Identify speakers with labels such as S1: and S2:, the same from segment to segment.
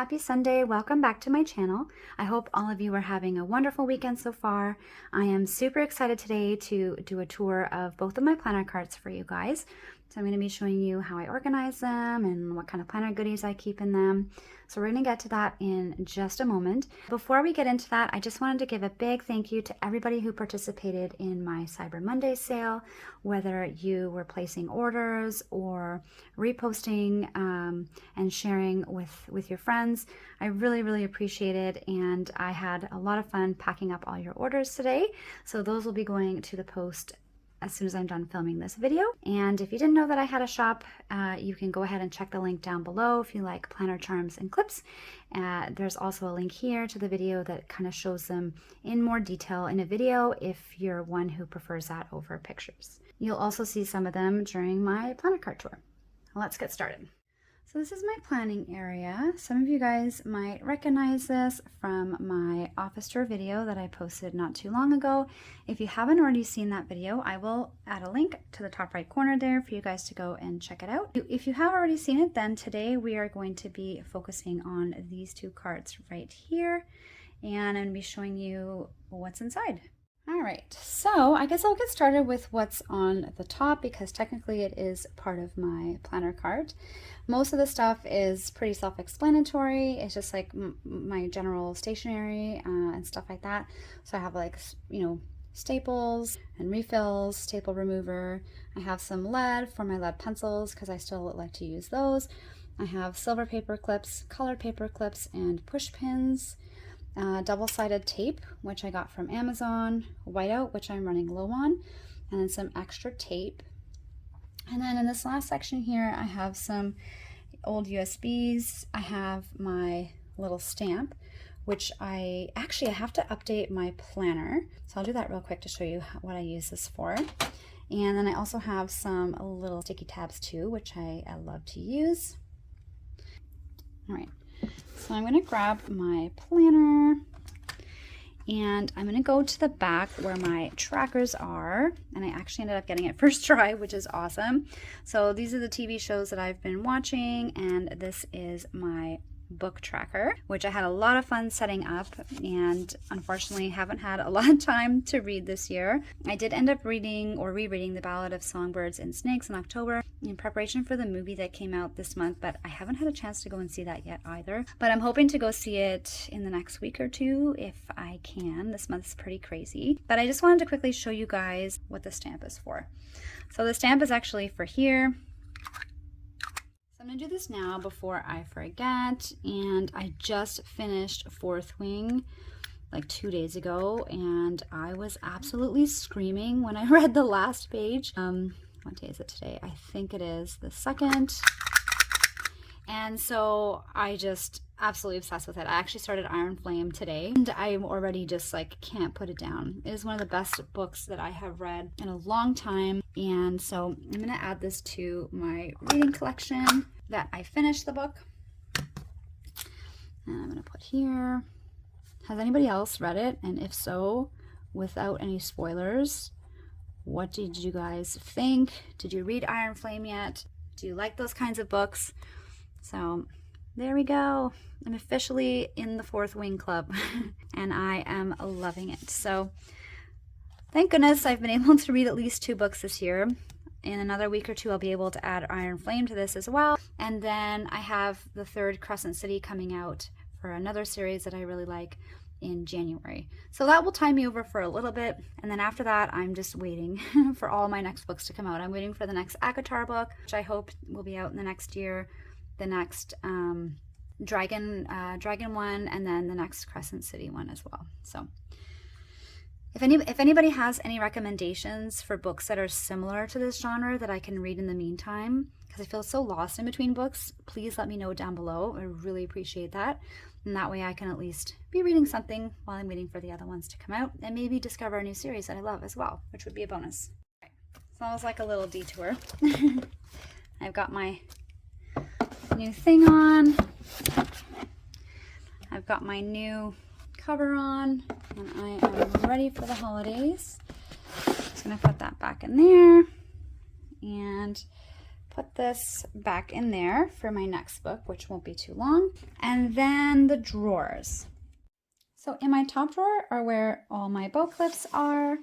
S1: happy Sunday. Welcome back to my channel. I hope all of you are having a wonderful weekend so far. I am super excited today to do a tour of both of my planner carts for you guys. So I'm going to be showing you how I organize them and what kind of planner goodies I keep in them. So we're going to get to that in just a moment. Before we get into that, I just wanted to give a big thank you to everybody who participated in my Cyber Monday sale, whether you were placing orders or reposting and sharing with your friends. I really appreciate it, and I had a lot of fun packing up all your orders today. So those will be going to the post as soon as I'm done filming this video. And if you didn't know that I had a shop, you can go ahead and check the link down below if you like planner charms and clips. There's also a link here to the video that kind of shows them in more detail in a video if you're one who prefers that over pictures. You'll also see some of them during my planner cart tour. Let's get started. So this is my planning area. Some of you guys might recognize this from my office tour video that I posted not too long ago. If you haven't already seen that video, I will add a link to the top right corner there for you guys to go and check it out. If you have already seen it, then today we are going to be focusing on these two carts right here, and I'm going to be showing you what's inside. All right, so I guess I'll get started with what's on the top because technically it is part of my planner cart. Most of the stuff is pretty self-explanatory. It's just like my general stationery and stuff like that. So I have like, you know, staples and refills, staple remover. I have some lead for my lead pencils because I still like to use those. I have silver paper clips, colored paper clips, and push pins. Double-sided tape, which I got from Amazon, whiteout, which I'm running low on, and then some extra tape. And then in this last section here, I have some old USBs. I have my little stamp, which I have to update my planner. So I'll do that real quick to show you what I use this for. And then I also have some little sticky tabs too, which I love to use. All right. So I'm going to grab my planner and I'm going to go to the back where my trackers are, and I actually ended up getting it first try, which is awesome. So these are the TV shows that I've been watching, and this is my book tracker, which I had a lot of fun setting up, and unfortunately haven't had a lot of time to read this year. I did end up reading or rereading The Ballad of Songbirds and Snakes in October in preparation for the movie that came out this month, but I haven't had a chance to go and see that yet either. But I'm hoping to go see it in the next week or two if I can. This month's pretty crazy. But I just wanted to quickly show you guys what the stamp is for. So the stamp is actually for here. I'm going to do this now before I forget, and I just finished Fourth Wing like 2 days ago, and I was absolutely screaming when I read the last page. What day is it today? I think it is the 2nd. And so I just absolutely obsessed with it. I actually started Iron Flame today, and I'm already just like can't put it down. It is one of the best books that I have read in a long time, and so I'm going to add this to my reading collection that I finished the book. And I'm going to put here. Has anybody else read it? And if so, without any spoilers, what did you guys think? Did you read Iron Flame yet? Do you like those kinds of books? So there we go. I'm officially in the Fourth Wing Club and I am loving it. So thank goodness I've been able to read at least 2 books this year. In another week or two, I'll be able to add Iron Flame to this as well. And then I have the 3rd Crescent City coming out for another series that I really like in January. So that will tie me over for a little bit. And then after that, I'm just waiting for all my next books to come out. I'm waiting for the next ACOTAR book, which I hope will be out in the next year. The next Dragon one, and then the next Crescent City one as well. So if anybody has any recommendations for books that are similar to this genre that I can read in the meantime, because I feel so lost in between books, please let me know down below. I really appreciate that. And that way I can at least be reading something while I'm waiting for the other ones to come out, and maybe discover a new series that I love as well, which would be a bonus. Okay. So that was like a little detour. I've got my new thing on. I've got my new cover on, and I am ready for the holidays. Just gonna put that back in there and put this back in there for my next book, which won't be too long. And then the drawers. So in my top drawer are where all my bow clips are,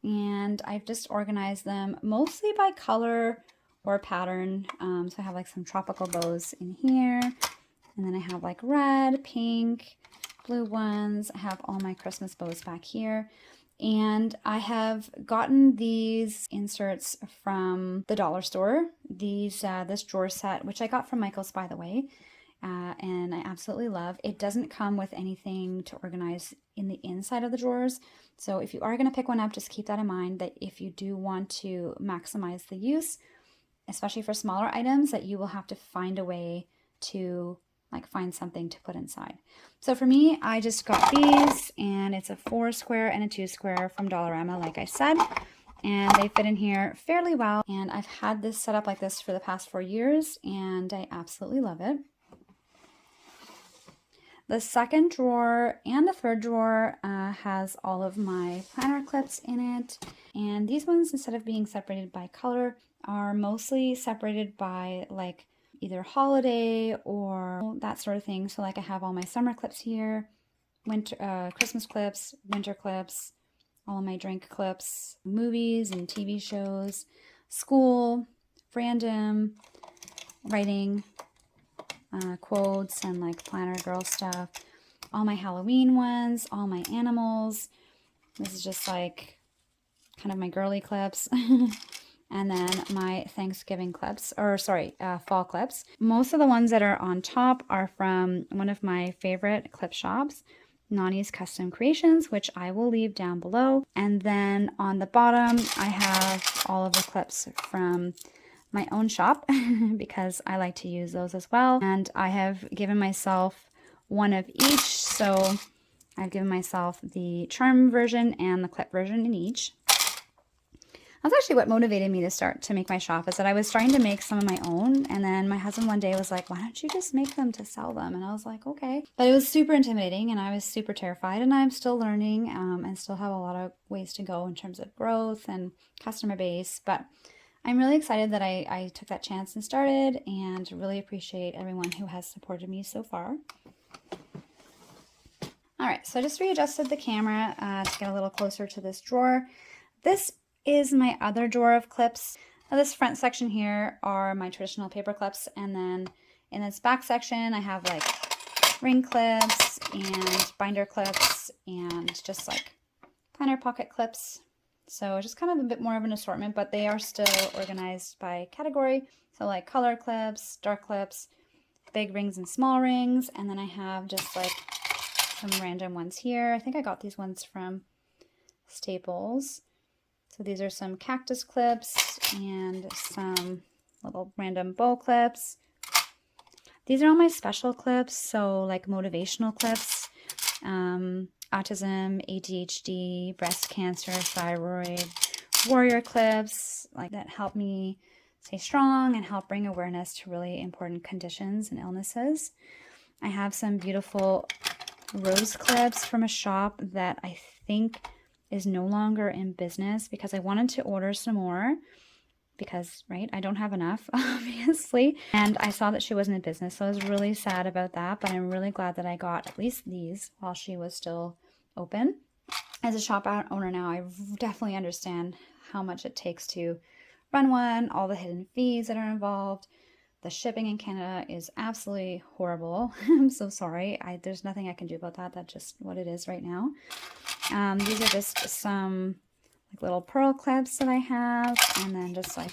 S1: and I've just organized them mostly by color or pattern. So I have like some tropical bows in here, and then I have like red, pink, blue ones. I have all my Christmas bows back here. And I have gotten these inserts from the dollar store. This drawer set, which I got from Michael's, by the way, and I absolutely love. It doesn't come with anything to organize in the inside of the drawers. So if you are going to pick one up, just keep that in mind, that if you do want to maximize the use, especially for smaller items, that you will have to find a way to find something to put inside. So for me, I just got these, and it's a 4 square and a 2 square from Dollarama, like I said, and they fit in here fairly well. And I've had this set up like this for the past 4 years, and I absolutely love it. The second drawer and the third drawer has all of my planner clips in it, and these ones, instead of being separated by color, are mostly separated by like either holiday or that sort of thing. So like I have all my summer clips here, winter, Christmas clips, winter clips, all of my drink clips, movies and TV shows, school, random, writing, quotes, and like planner girl stuff, all my Halloween ones, all my animals. This is just like kind of my girly clips. And then my Thanksgiving clips, or sorry, fall clips. Most of the ones that are on top are from one of my favorite clip shops, Nani's Custom Creations, which I will leave down below. And then on the bottom, I have all of the clips from my own shop because I like to use those as well. And I have given myself one of each. So I've given myself the charm version and the clip version in each. That's actually what motivated me to start to make my shop, is that I was starting to make some of my own, and then my husband one day was like, why don't you just make them to sell them? And I was like, okay. But it was super intimidating, and I was super terrified, and I'm still learning and still have a lot of ways to go in terms of growth and customer base. But I'm really excited that I took that chance and started, and really appreciate everyone who has supported me so far. All right, so I just readjusted the camera to get a little closer to this drawer. This is my other drawer of clips. Now, this front section here are my traditional paper clips, and then in this back section I have like ring clips and binder clips and just like planner pocket clips. So just kind of a bit more of an assortment, but they are still organized by category. So like color clips, dark clips, big rings and small rings, and then I have just like some random ones here. I think I got these ones from Staples. So these are some cactus clips and some little random bow clips. These are all my special clips, so like motivational clips, autism, ADHD, breast cancer, thyroid, warrior clips, like that help me stay strong and help bring awareness to really important conditions and illnesses. I have some beautiful rose clips from a shop that I think is no longer in business, because I wanted to order some more because, right, I don't have enough, obviously. And I saw that she wasn't in business, so I was really sad about that, but I'm really glad that I got at least these while she was still open. As a shop owner now, I definitely understand how much it takes to run one, all the hidden fees that are involved. The shipping in Canada is absolutely horrible. I'm so sorry. There's nothing I can do about that. That's just what it is right now. These are just some like little pearl clips that I have, and then just like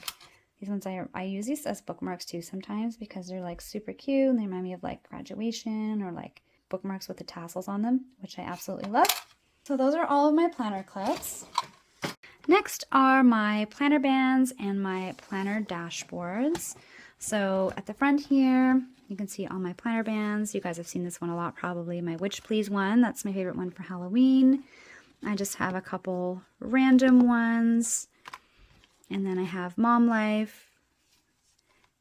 S1: these ones I use these as bookmarks too sometimes, because they're like super cute and they remind me of like graduation or like bookmarks with the tassels on them, which I absolutely love. So those are all of my planner clips. Next are my planner bands and my planner dashboards. So at the front here, you can see all my planner bands. You guys have seen this one a lot probably. My Witch Please one, that's my favorite one for Halloween. I just have a couple random ones. And then I have Mom Life.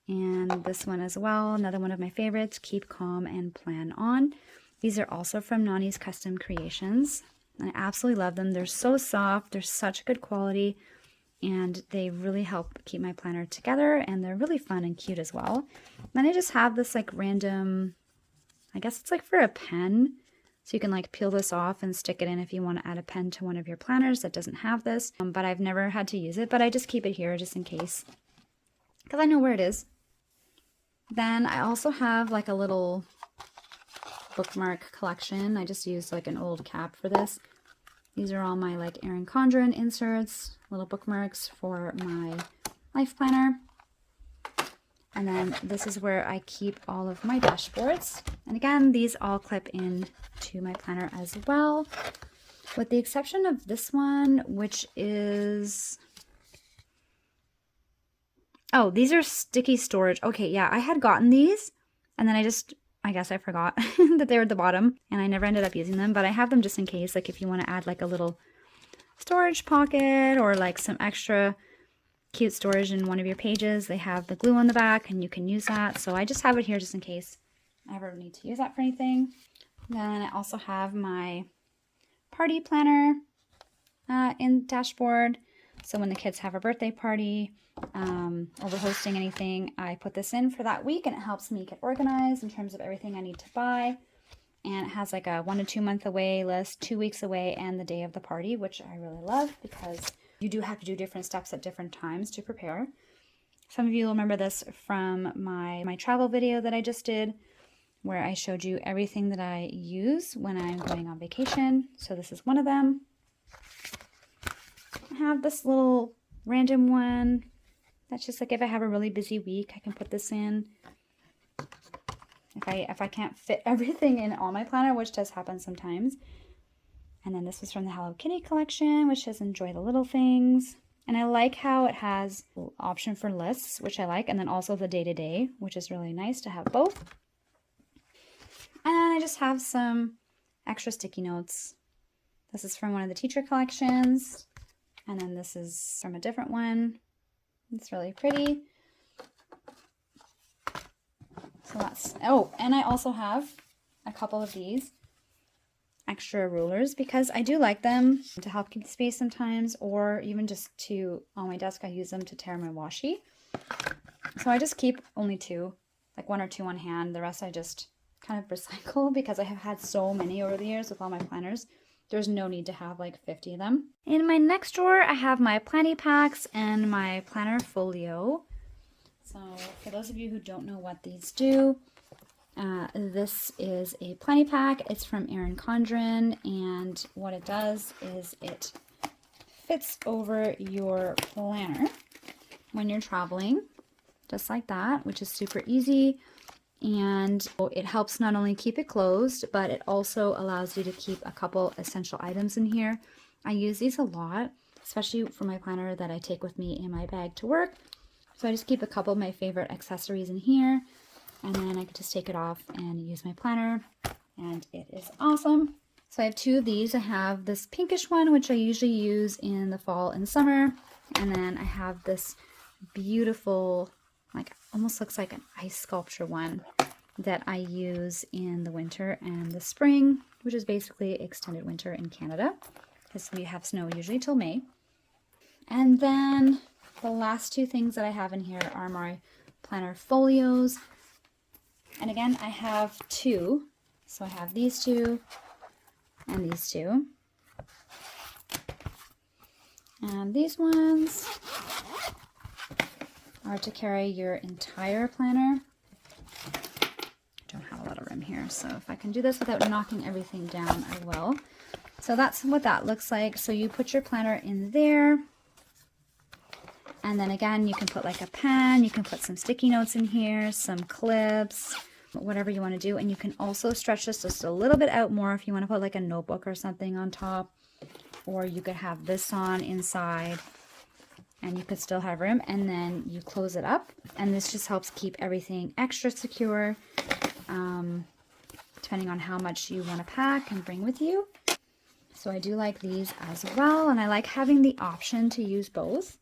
S1: And this one as well, another one of my favorites, Keep Calm and Plan On. These are also from Nani's Custom Creations. And I absolutely love them. They're so soft. They're such good quality. and they really help keep my planner together, and they're really fun and cute as well. Then I just have this like random, I guess it's like for a pen. So you can like peel this off and stick it in if you want to add a pen to one of your planners that doesn't have this. But I've never had to use it, but I just keep it here just in case, because I know where it is. Then I also have like a little bookmark collection. I just used like an old cap for this. These are all my like Erin Condren inserts, little bookmarks for my life planner. And then this is where I keep all of my dashboards. And again, these all clip in to my planner as well, with the exception of this one, which is, oh, these are sticky storage. Okay, yeah, I had gotten these, and then I guess I forgot that they were at the bottom, and I never ended up using them, but I have them just in case, like if you want to add like a little storage pocket or like some extra cute storage in one of your pages. They have the glue on the back and you can use that. So I just have it here just in case I ever need to use that for anything. Then I also have my party planner in dashboard. So when the kids have a birthday party or we're hosting anything, I put this in for that week, and it helps me get organized in terms of everything I need to buy. And it has like a 1 to 2 month away list, 2 weeks away, and the day of the party, which I really love because you do have to do different steps at different times to prepare. Some of you will remember this from my travel video that I just did, where I showed you everything that I use when I'm going on vacation. So this is one of them. I have this little random one. That's just like if I have a really busy week, I can put this in. If I can't fit everything in on my planner, which does happen sometimes. And then this was from the Hello Kitty collection, which says enjoy the little things. And I like how it has an option for lists, which I like, and then also the day-to-day, which is really nice to have both. And I just have some extra sticky notes. This is from one of the teacher collections. And then this is from a different one. It's really pretty. So that's, oh, and I also have a couple of these extra rulers because I do like them to help keep space sometimes, or even just to, on my desk, I use them to tear my washi. So I just keep only 2, like 1 or 2 on hand. The rest I just kind of recycle because I have had so many over the years with all my planners. There's no need to have like 50 of them. In my next drawer, I have my Planny packs and my planner folio. So for those of you who don't know what these do, this is a Planny pack. It's from Erin Condren, and what it does is it fits over your planner when you're traveling, just like that, which is super easy. And it helps not only keep it closed, but it also allows you to keep a couple essential items in here. I use these a lot, especially for my planner that I take with me in my bag to work. So I just keep a couple of my favorite accessories in here, and then I can just take it off and use my planner, and it is awesome. So I have 2 of these. I have this pinkish one, which I usually use in the fall and summer, and then I have this beautiful, like almost looks like an ice sculpture one that I use in the winter and the spring, which is basically extended winter in Canada because we have snow usually till May. And then the last 2 things that I have in here are my planner folios. And again, I have 2. So I have these 2 and these 2. And these ones are to carry your entire planner. I don't have a lot of room here, so if I can do this without knocking everything down, I will. So that's what that looks like. So you put your planner in there, and then again, you can put like a pen, you can put some sticky notes in here, some clips, whatever you want to do. And you can also stretch this just a little bit out more if you want to put like a notebook or something on top, or you could have this on inside, and you could still have room, and then you close it up, and this just helps keep everything extra secure, depending on how much you want to pack and bring with you. So I do like these as well, and I like having the option to use both,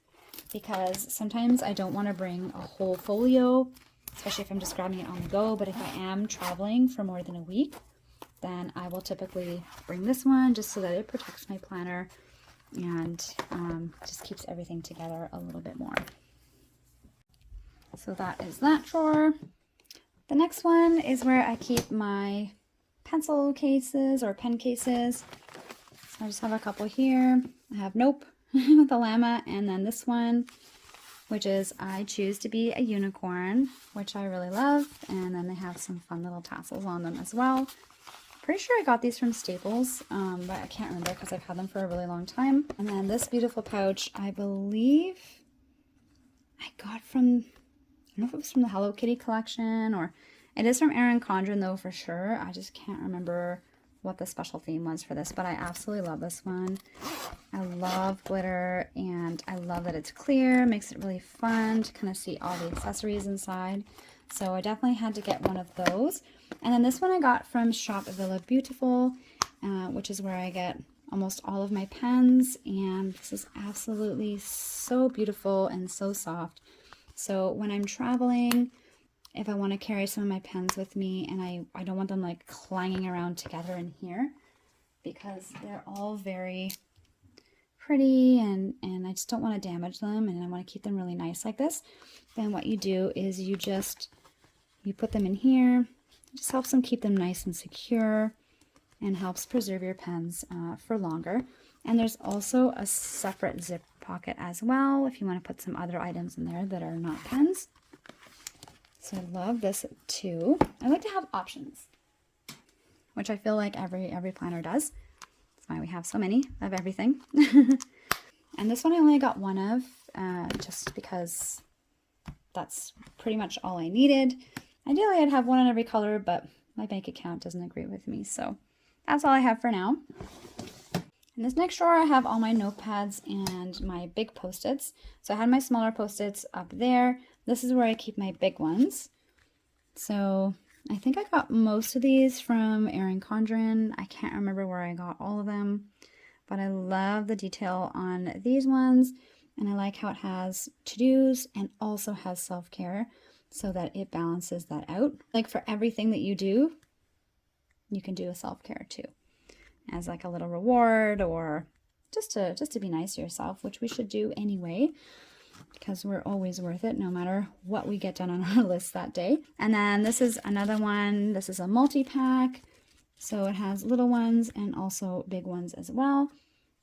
S1: because sometimes I don't want to bring a whole folio, especially if I'm just grabbing it on the go. But if I am traveling for more than a week, then I will typically bring this one just so that it protects my planner and just keeps everything together a little bit more. So that is that drawer. The next one is where I keep my pencil cases or pen cases. So I just have a couple here. I have Nope with a llama, and then this one, which is I Choose to Be a Unicorn, which I really love. And then they have some fun little tassels on them as well. Pretty sure I got these from Staples, but I can't remember because I've had them for a really long time. And then this beautiful pouch, I believe I got from, I don't know if it was from the Hello Kitty collection, or it is from Erin Condren though for sure. I just can't remember what the special theme was for this, but I absolutely love this one. I love glitter, and I love that it's clear. Makes it really fun to kind of see all the accessories inside. So I definitely had to get one of those. And then this one I got from Shop Villa Beautiful, which is where I get almost all of my pens, and this is absolutely so beautiful and so soft. So when I'm traveling, if I want to carry some of my pens with me, and I don't want them like clanging around together in here, because they're all very pretty, and I just don't want to damage them, and I want to keep them really nice like this, then what you do is you put them in here. It just helps them keep them nice and secure, and helps preserve your pens for longer. And there's also a separate zip pocket as well if you want to put some other items in there that are not pens. So I love this too. I like to have options, which I feel like every planner does. That's why we have so many of everything. And this one I only got one of, just because that's pretty much all I needed. Ideally I'd have one in every color, but my bank account doesn't agree with me, so that's all I have for now. In this next drawer I have all my notepads and my big Post-its. So I had my smaller Post-its up there. This is where I keep my big ones. So I think I got most of these from Erin Condren. I can't remember where I got all of them, but I love the detail on these ones, and I like how it has to-dos and also has self-care so that it balances that out. Like for everything that you do, you can do a self-care too, as like a little reward, or just to be nice to yourself, which we should do anyway, because we're always worth it no matter what we get done on our list that day. And then this is another one. This is a multi-pack, so it has little ones and also big ones as well.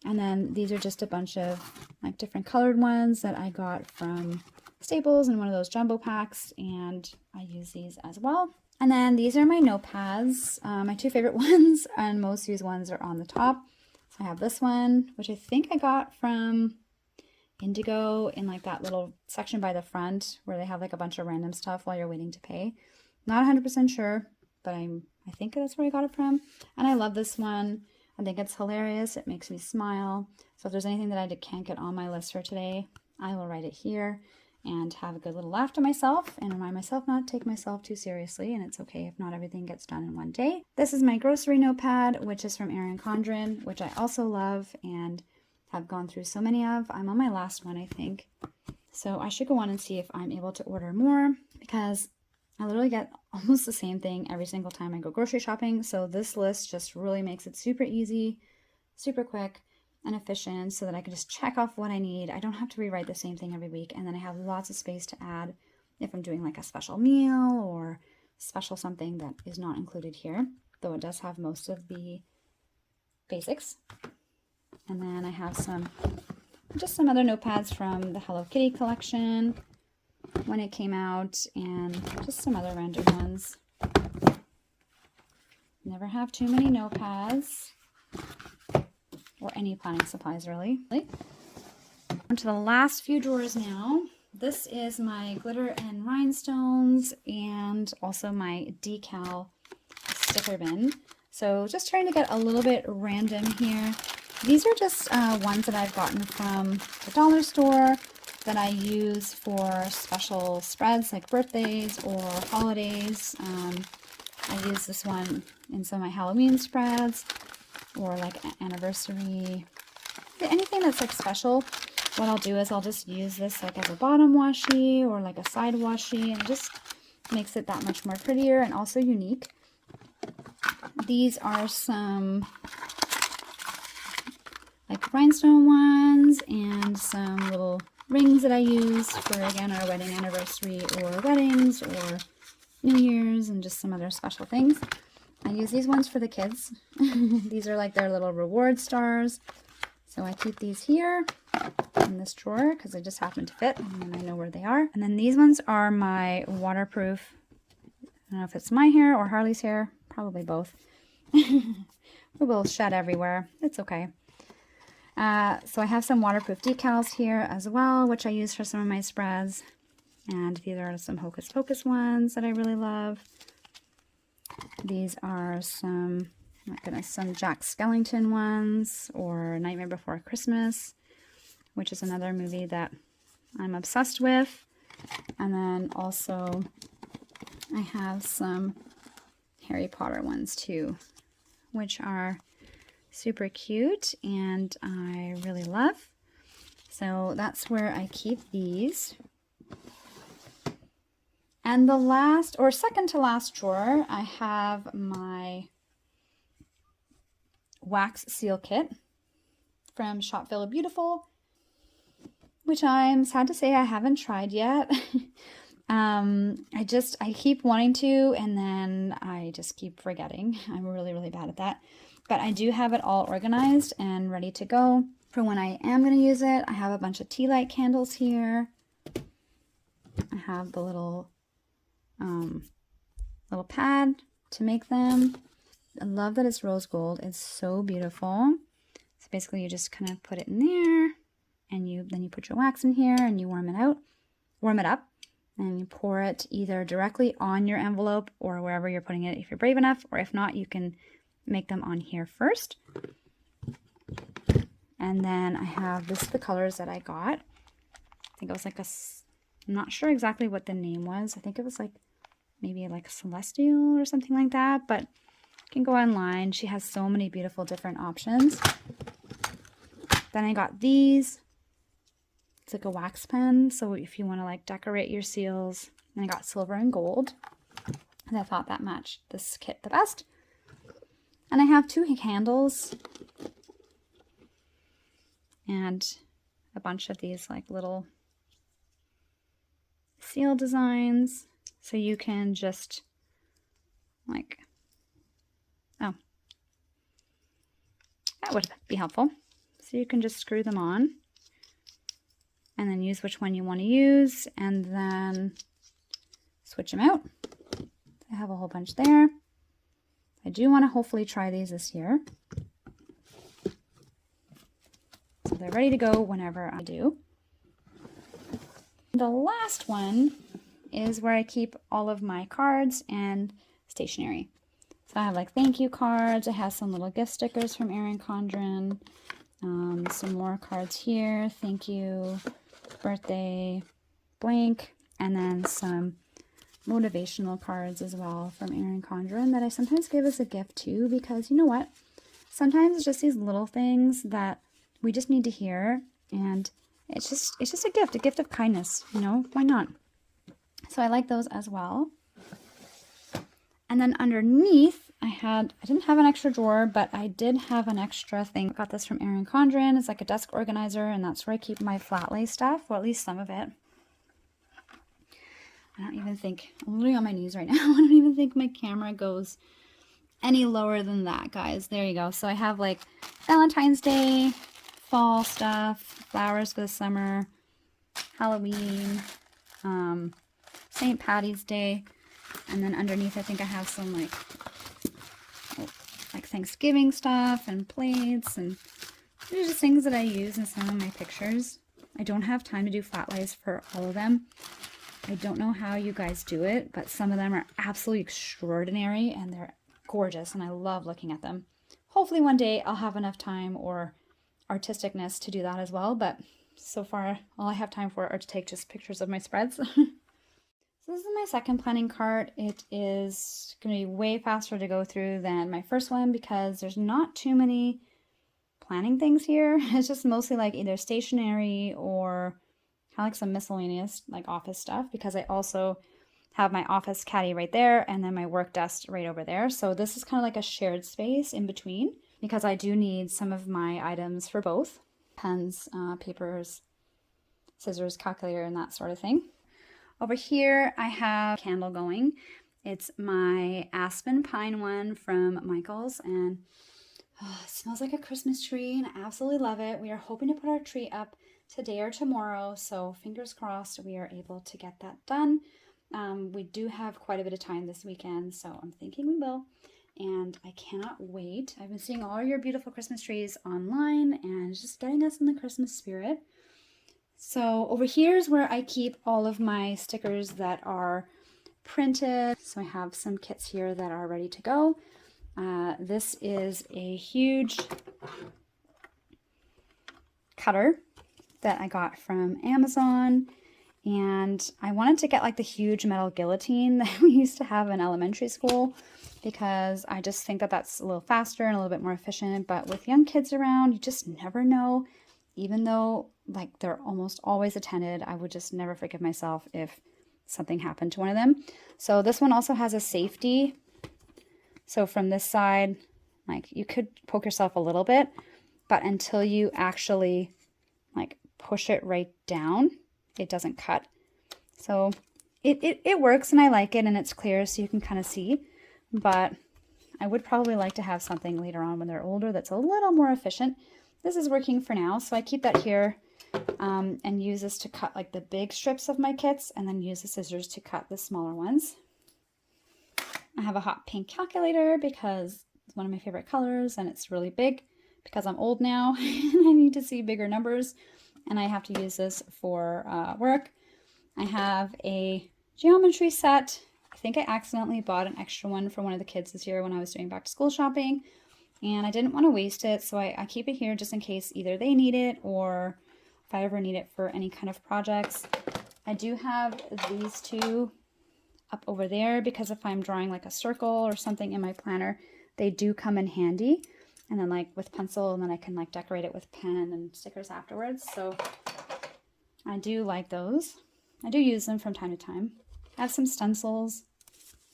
S1: And then these are just a bunch of like different colored ones that I got from Staples in one of those jumbo packs, and I use these as well. And then these are my notepads, my two favorite ones, and most used ones are on the top. So I have this one, which I think I got from Indigo in like that little section by the front where they have like a bunch of random stuff while you're waiting to pay. Not 100% sure, but I think that's where I got it from. And I love this one. I think it's hilarious. It makes me smile. So if there's anything that I can't get on my list for today, I will write it here and have a good little laugh to myself and remind myself not to take myself too seriously, and it's okay if not everything gets done in one day. This is my grocery notepad, which is from Erin Condren, which I also love and have gone through so many of. I'm on my last one, I think. So I should go on and see if I'm able to order more, because I literally get almost the same thing every single time I go grocery shopping. So this list just really makes it super easy, super quick, and efficient, so that I can just check off what I need. I don't have to rewrite the same thing every week, and then I have lots of space to add if I'm doing like a special meal or special something that is not included here, though it does have most of the basics. And then I have just some other notepads from the Hello Kitty collection when it came out, and just some other random ones. Never have too many notepads or any planning supplies, really. On to the last few drawers now. This is my glitter and rhinestones, and also my decal sticker bin. So just trying to get a little bit random here. These are just ones that I've gotten from the dollar store that I use for special spreads like birthdays or holidays. I use this one in some of my Halloween spreads, or like anniversary, anything that's like special. What I'll do is I'll just use this like as a bottom washi or like a side washi, and it just makes it that much more prettier and also unique. These are some like rhinestone ones and some little rings that I use for, again, our wedding anniversary or weddings or New Year's and just some other special things. I use these ones for the kids. These are like their little reward stars. So I keep these here in this drawer because they just happen to fit and I know where they are. And then these ones are my waterproof. I don't know if it's my hair or Harley's hair. Probably both. We will shed everywhere. It's okay. So I have some waterproof decals here as well, which I use for some of my spreads. And these are some Hocus Pocus ones that I really love. These are some, oh my goodness, some Jack Skellington ones, or Nightmare Before Christmas, which is another movie that I'm obsessed with. And then also I have some Harry Potter ones too, which are super cute and I really love. So that's where I keep these. And the last, or second to last drawer, I have my wax seal kit from Shop Villa Beautiful, which I'm sad to say I haven't tried yet. I keep wanting to, and then I just keep forgetting. I'm really, really bad at that. But I do have it all organized and ready to go for when I am going to use it. I have a bunch of tea light candles here. I have the little pad to make them. I love that it's rose gold. It's so beautiful. So basically you just kind of put it in there and then you put your wax in here and you warm it up, and you pour it either directly on your envelope or wherever you're putting it if you're brave enough, or if not, you can make them on here first. And then I have the colors that I got. I think it was like I'm not sure exactly what the name was. I think it was like maybe like a celestial or something like that, but you can go online. She has so many beautiful different options. Then I got these. It's like a wax pen, so if you want to like decorate your seals. And I got silver and gold, and I thought that matched this kit the best. And I have 2 candles and a bunch of these like little seal designs, so you can just like, oh, that would be helpful. So you can just screw them on and then use which one you want to use and then switch them out. I have a whole bunch there. I do want to hopefully try these this year. So they're ready to go whenever I do. The last one is where I keep all of my cards and stationery. So I have like thank you cards. I have some little gift stickers from Erin Condren. Some more cards here. Thank you, birthday, blank. And then some motivational cards as well from Erin Condren that I sometimes give as a gift too, because you know what? Sometimes it's just these little things that we just need to hear, and it's just a gift of kindness, you know, why not? So I like those as well. And then underneath I didn't have an extra drawer, but I did have an extra thing. I got this from Erin Condren. It's like a desk organizer, and that's where I keep my Flatlay stuff, or at least some of it. I don't even think, I'm literally on my knees right now. I don't even think my camera goes any lower than that, guys. There you go. So I have like Valentine's Day, fall stuff, flowers for the summer, Halloween, St. Patty's Day, and then underneath I think I have some like Thanksgiving stuff and plates, and these are just things that I use in some of my pictures. I don't have time to do flat lays for all of them. I don't know how you guys do it, but some of them are absolutely extraordinary and they're gorgeous and I love looking at them. Hopefully one day I'll have enough time or artisticness to do that as well, but so far all I have time for are to take just pictures of my spreads. So this is my second planning cart. It is going to be way faster to go through than my first one because there's not too many planning things here. It's just mostly like either stationery or kind of like some miscellaneous like office stuff, because I also have my office caddy right there and then my work desk right over there. So this is kind of like a shared space in between. because I do need some of my items for both. Pens, papers, scissors, calculator, and that sort of thing. Over here, I have a candle going. It's my Aspen Pine one from Michael's, and it smells like a Christmas tree, and I absolutely love it. We are hoping to put our tree up today or tomorrow, so fingers crossed we are able to get that done. We do have quite a bit of time this weekend, so I'm thinking we will, and I cannot wait. I've been seeing all your beautiful Christmas trees online, and it's just getting us in the Christmas spirit. So over here is where I keep all of my stickers that are printed. So I have some kits here that are ready to go. This is a huge cutter that I got from Amazon, and I wanted to get like the huge metal guillotine that we used to have in elementary school, because I just think that that's a little faster and a little bit more efficient. But with young kids around, you just never know. Even though like they're almost always attended, I would just never forgive myself if something happened to one of them. So this one also has a safety. So from this side, like you could poke yourself a little bit, but until you actually like push it right down, it doesn't cut. So it works, and I like it, and it's clear so you can kind of see. But I would probably like to have something later on when they're older that's a little more efficient. This is working for now, so I keep that here and use this to cut like the big strips of my kits, and then use the scissors to cut the smaller ones. I have a hot pink calculator because it's one of my favorite colors, and it's really big because I'm old now and I need to see bigger numbers, and I have to use this for work. I have a geometry set. I think I accidentally bought an extra one for one of the kids this year when I was doing back to school shopping, and I didn't want to waste it, so I keep it here just in case either they need it or if I ever need it for any kind of projects. I do have these two up over there because if I'm drawing like a circle or something in my planner, they do come in handy. And then like with pencil, and then I can like decorate it with pen and stickers afterwards. So I do like those. I do use them from time to time. I have some stencils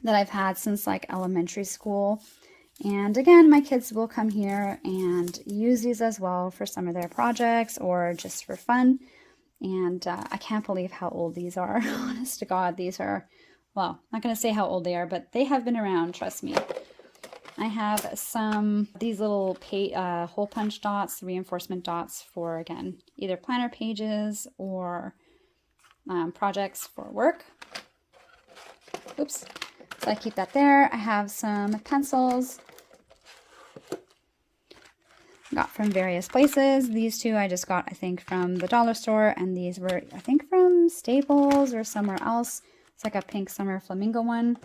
S1: that I've had since like elementary school. And again, my kids will come here and use these as well for some of their projects or just for fun. And I can't believe how old these are. Honest to God, these are, well, I'm not going to say how old they are, but they have been around, trust me. I have some these little hole punch dots, reinforcement dots for, again, either planner pages or projects for work. Oops. So I keep that there. I have some pencils got from various places. These two I just got, I think, from the dollar store, and these were, I think, from Staples or somewhere else. It's like a pink summer flamingo one.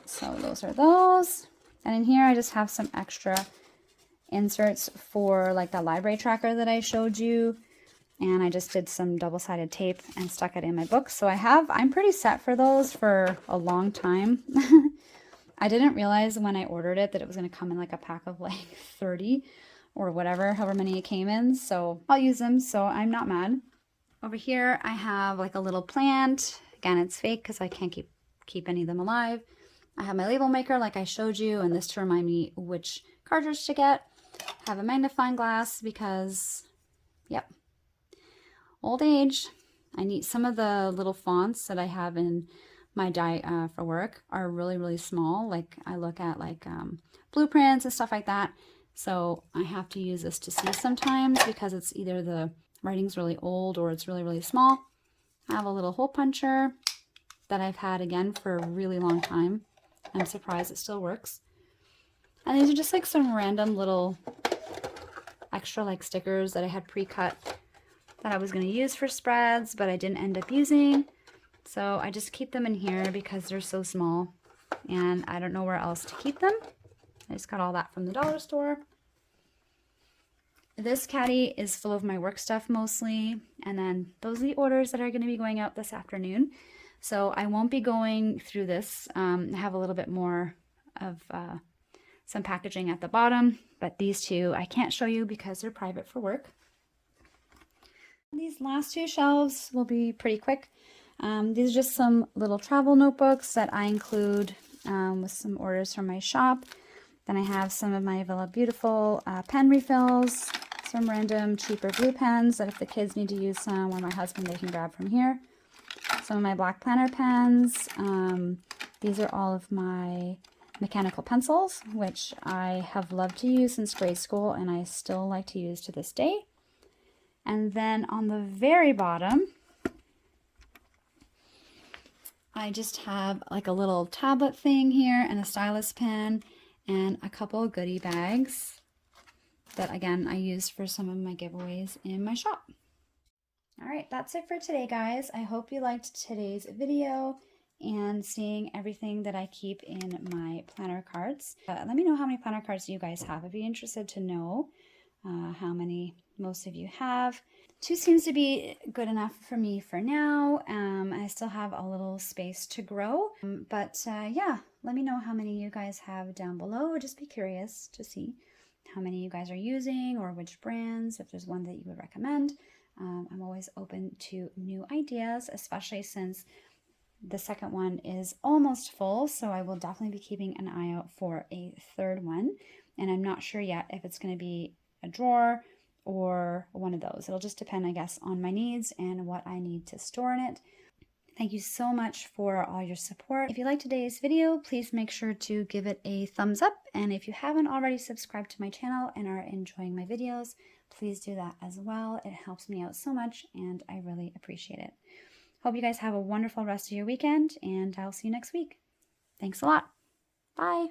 S1: So those are those. And in here I just have some extra inserts for like the library tracker that I showed you. And I just did some double-sided tape and stuck it in my book. So I'm pretty set for those for a long time. I didn't realize when I ordered it that it was going to come in like a pack of like 30 or whatever, however many it came in. So I'll use them, so I'm not mad. Over here I have like a little plant. Again, it's fake because I can't keep any of them alive. I have my label maker like I showed you, and this to remind me which cartridge to get. I have a magnifying glass because, yep, old age. I need some of the little fonts that I have in my for work are really, really small. Like I look at like blueprints and stuff like that. So I have to use this to see sometimes because it's either the writing's really old or it's really, really small. I have a little hole puncher that I've had again for a really long time. I'm surprised it still works. And these are just like some random little extra like stickers that I had pre-cut that I was going to use for spreads, but I didn't end up using. So I just keep them in here because they're so small and I don't know where else to keep them. I just got all that from the dollar store. This caddy is full of my work stuff mostly, and then those are the orders that are going to be going out this afternoon. So I won't be going through this. I have a little bit more of some packaging at the bottom, but these two I can't show you because they're private for work. These last two shelves will be pretty quick. These are just some little travel notebooks that I include with some orders from my shop. Then I have some of my Villa Beautiful pen refills, some random cheaper blue pens that if the kids need to use some or my husband, they can grab from here. Some of my black planner pens. These are all of my mechanical pencils, which I have loved to use since grade school and I still like to use to this day. And then on the very bottom, I just have like a little tablet thing here and a stylus pen and a couple of goodie bags that again I used for some of my giveaways in my shop. All right, that's it for today, guys. I hope you liked today's video and seeing everything that I keep in my planner cards. Let me know how many planner cards you guys have. I'd be interested to know how many most of you have. 2 seems to be good enough for me for now. I still have a little space to grow, but yeah, let me know how many you guys have down below. I'd just be curious to see how many you guys are using or which brands, if there's one that you would recommend. I'm always open to new ideas, especially since the second one is almost full, so I will definitely be keeping an eye out for a third one. And I'm not sure yet if it's going to be a drawer or one of those. It'll just depend, I guess, on my needs and what I need to store in it. Thank you so much for all your support. If you liked today's video, please make sure to give it a thumbs up. And if you haven't already subscribed to my channel and are enjoying my videos, please do that as well. It helps me out so much and I really appreciate it. Hope you guys have a wonderful rest of your weekend and I'll see you next week. Thanks a lot. Bye.